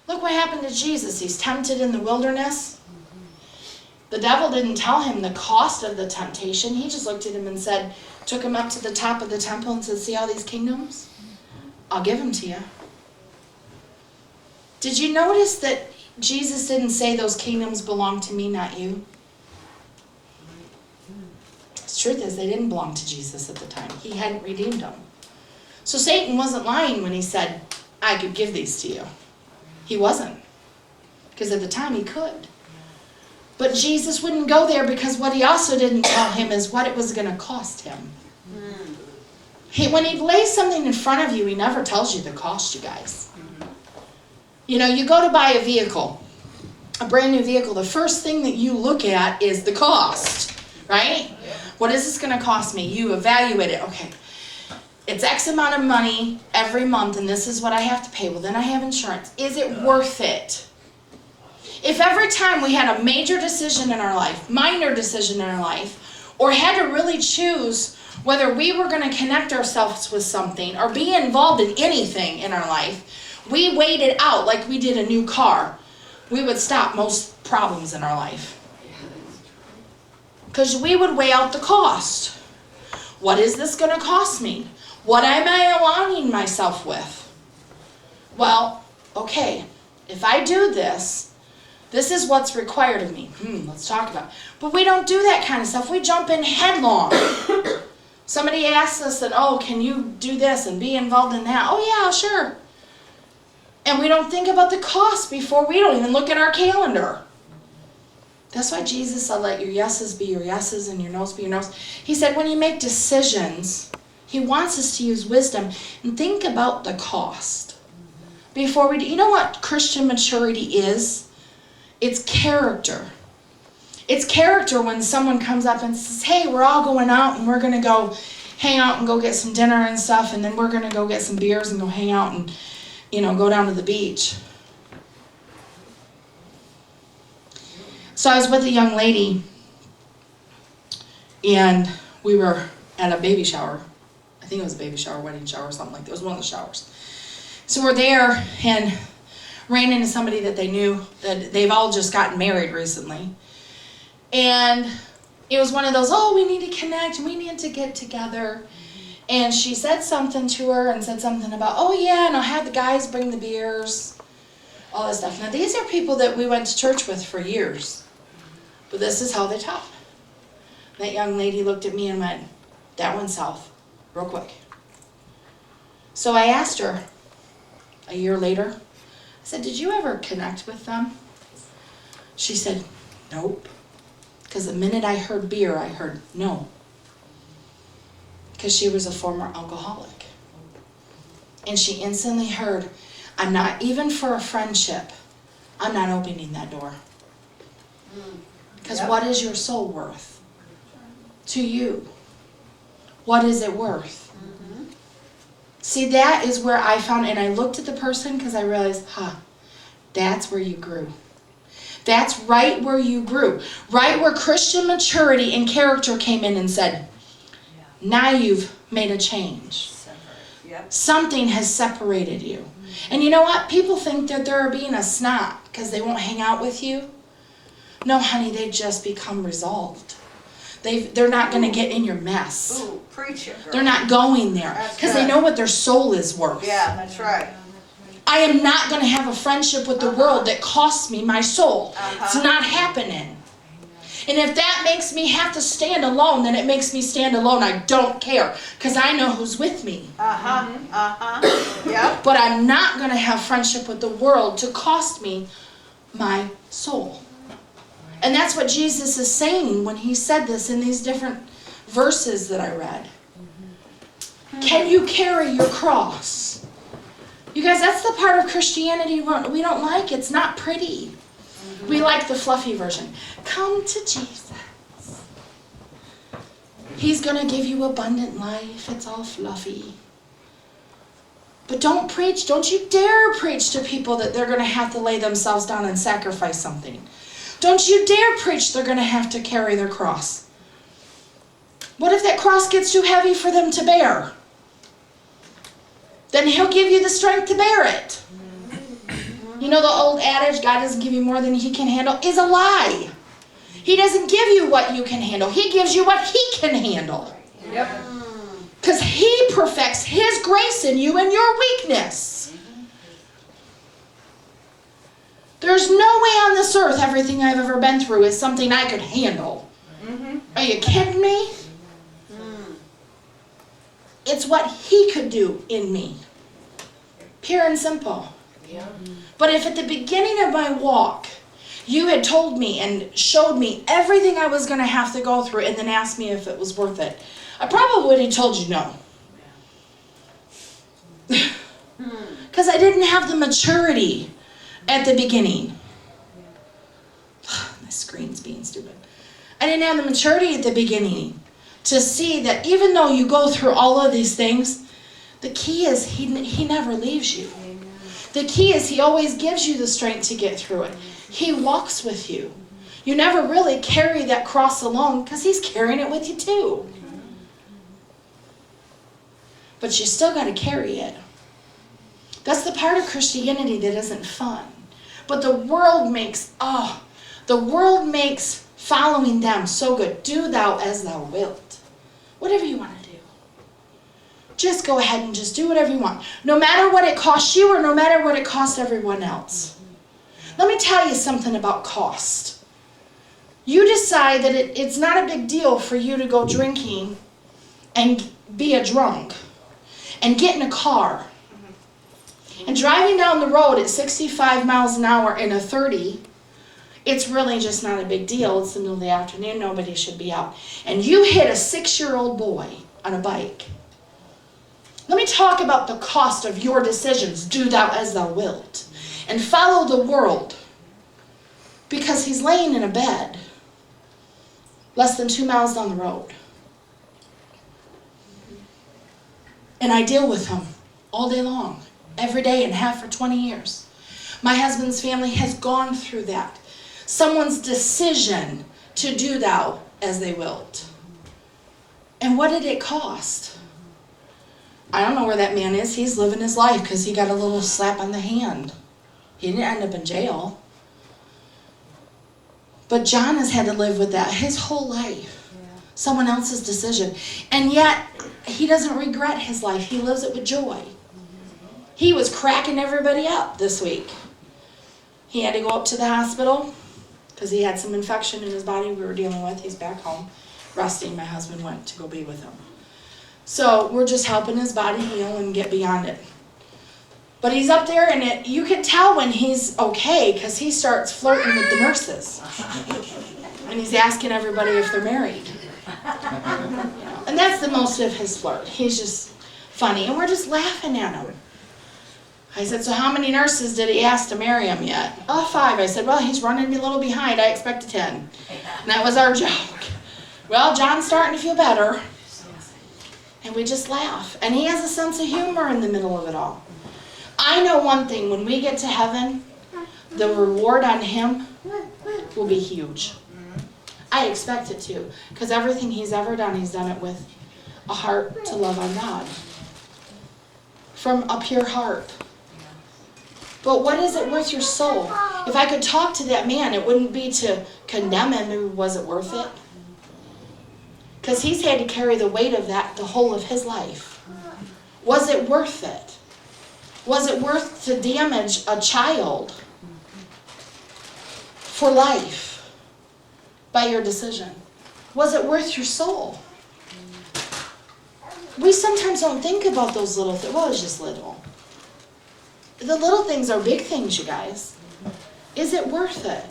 Look what happened to Jesus. He's tempted in the wilderness. The devil didn't tell him the cost of the temptation. He just looked at him and said, took him up to the top of the temple and said, see all these kingdoms? I'll give them to you. Did you notice that Jesus didn't say those kingdoms belong to me, not you? The truth is, they didn't belong to Jesus at the time. He hadn't redeemed them. So Satan wasn't lying when he said, I could give these to you. He wasn't. Because at the time he could. But Jesus wouldn't go there because what he also didn't tell him is what it was going to cost him. When he lays something in front of you, he never tells you the cost, you guys. You know, you go to buy a vehicle, a brand new vehicle, the first thing that you look at is the cost, right? What is this going to cost me? You evaluate it. Okay, it's X amount of money every month, and this is what I have to pay. Well, then I have insurance. Is it worth it? If every time we had a major decision in our life, minor decision in our life, or had to really choose whether we were going to connect ourselves with something or be involved in anything in our life, we weighed it out like we did a new car, we would stop most problems in our life. Because we would weigh out the cost. What is this going to cost me? What am I aligning myself with? Well, okay, if I do this, this is what's required of me. Let's talk about it. But we don't do that kind of stuff. We jump in headlong. Somebody asks us that, oh, can you do this and be involved in that? Oh, yeah, sure. And we don't think about the cost before we don't even look at our calendar. That's why Jesus said, let your yeses be your yeses and your noes be your noes. He said when you make decisions, he wants us to use wisdom and think about the cost. Before we do, you know what Christian maturity is? It's character. It's character when someone comes up and says, hey, we're all going out and we're going to go hang out and go get some dinner and stuff, and then we're going to go get some beers and go hang out and, you know, go down to the beach. So I was with a young lady, and we were at a baby shower. I think it was a baby shower, wedding shower, or something like that. It was one of the showers. So we're there and ran into somebody that they knew, that they've all just gotten married recently. And it was one of those, oh, we need to connect, we need to get together. And she said something to her and said something about, oh yeah, and I'll have the guys bring the beers, all this stuff. Now these are people that we went to church with for years. But this is how they talk. That young lady looked at me and went, that went south, real quick. So I asked her a year later, I said, did you ever connect with them? She said, nope. Because the minute I heard beer, I heard no. Because she was a former alcoholic. And she instantly heard, I'm not, even for a friendship, I'm not opening that door. Because what is your soul worth to you? What is it worth? See, that is where I found, and I looked at the person because I realized, that's where you grew. That's right where you grew. Right where Christian maturity and character came in and said, now you've made a change. Something has separated you. And you know what? People think that they're being a snot because they won't hang out with you. No, honey, they just become resolved. They're not going to get in your mess. Ooh, preach it, girl. They're not going there because they know what their soul is worth. Yeah, that's right. I am not going to have a friendship with the world that costs me my soul. It's not happening. And if that makes me have to stand alone, then it makes me stand alone. I don't care because I know who's with me. Yeah. But I'm not going to have friendship with the world to cost me my soul. And that's what Jesus is saying when he said this in these different verses that I read. Can you carry your cross? You guys, that's the part of Christianity we don't like. It's not pretty. We like the fluffy version. Come to Jesus. He's going to give you abundant life. It's all fluffy. But don't preach. Don't you dare preach to people that they're going to have to lay themselves down and sacrifice something. Don't you dare preach they're going to have to carry their cross. What if that cross gets too heavy for them to bear? Then he'll give you the strength to bear it. You know the old adage, God doesn't give you more than He can handle, is a lie. He doesn't give you what you can handle. He gives you what He can handle. Yep. Because He perfects His grace in you and your weakness. There's no way on this earth everything I've ever been through is something I could handle. Are you kidding me? It's what He could do in me. Pure and simple. But if at the beginning of my walk, you had told me and showed me everything I was going to have to go through and then asked me if it was worth it, I probably would have told you no. Because I didn't have the maturity at the beginning. My screen's being stupid. I didn't have the maturity at the beginning to see that even though you go through all of these things, the key is He never leaves you. The key is He always gives you the strength to get through it. He walks with you. You never really carry that cross alone because He's carrying it with you too. But you still got to carry it. That's the part of Christianity that isn't fun. But the world makes following them so good. Do thou as thou wilt. Whatever you want to do. Just go ahead and just do whatever you want. No matter what it costs you or no matter what it costs everyone else. Let me tell you something about cost. You decide that it's not a big deal for you to go drinking and be a drunk and get in a car and driving down the road at 65 miles an hour in a 30, it's really just not a big deal. It's the middle of the afternoon. Nobody should be out. And you hit a 6-year-old boy on a bike. Let me talk about the cost of your decisions. Do thou as thou wilt. And follow the world. Because he's laying in a bed less than 2 miles down the road. And I deal with him all day long. Every day and have for 20 years. My husband's family has gone through that. Someone's decision to do thou as they wilt. And what did it cost? I don't know where that man is. He's living his life because he got a little slap on the hand. He didn't end up in jail. But John has had to live with that his whole life. Someone else's decision. And yet, he doesn't regret his life. He lives it with joy. He was cracking everybody up this week. He had to go up to the hospital because he had some infection in his body we were dealing with. He's back home resting. My husband went to go be with him. So we're just helping his body heal and get beyond it. But he's up there and you can tell when he's okay because he starts flirting with the nurses. And he's asking everybody if they're married. And that's the most of his flirt. He's just funny. And we're just laughing at him. I said, so how many nurses did he ask to marry him yet? 5. I said, well, he's running a little behind. I expected 10. And that was our joke. Well, John's starting to feel better. And we just laugh. And he has a sense of humor in the middle of it all. I know one thing. When we get to heaven, the reward on him will be huge. I expect it to. Because everything he's ever done, he's done it with a heart to love on God. From a pure heart. But what is it worth your soul? If I could talk to that man, it wouldn't be to condemn him. Was it worth it? Because he's had to carry the weight of that the whole of his life. Was it worth it? Was it worth to damage a child for life by your decision? Was it worth your soul? We sometimes don't think about those little things. Well, it's just little. The little things are big things, you guys. Is it worth it?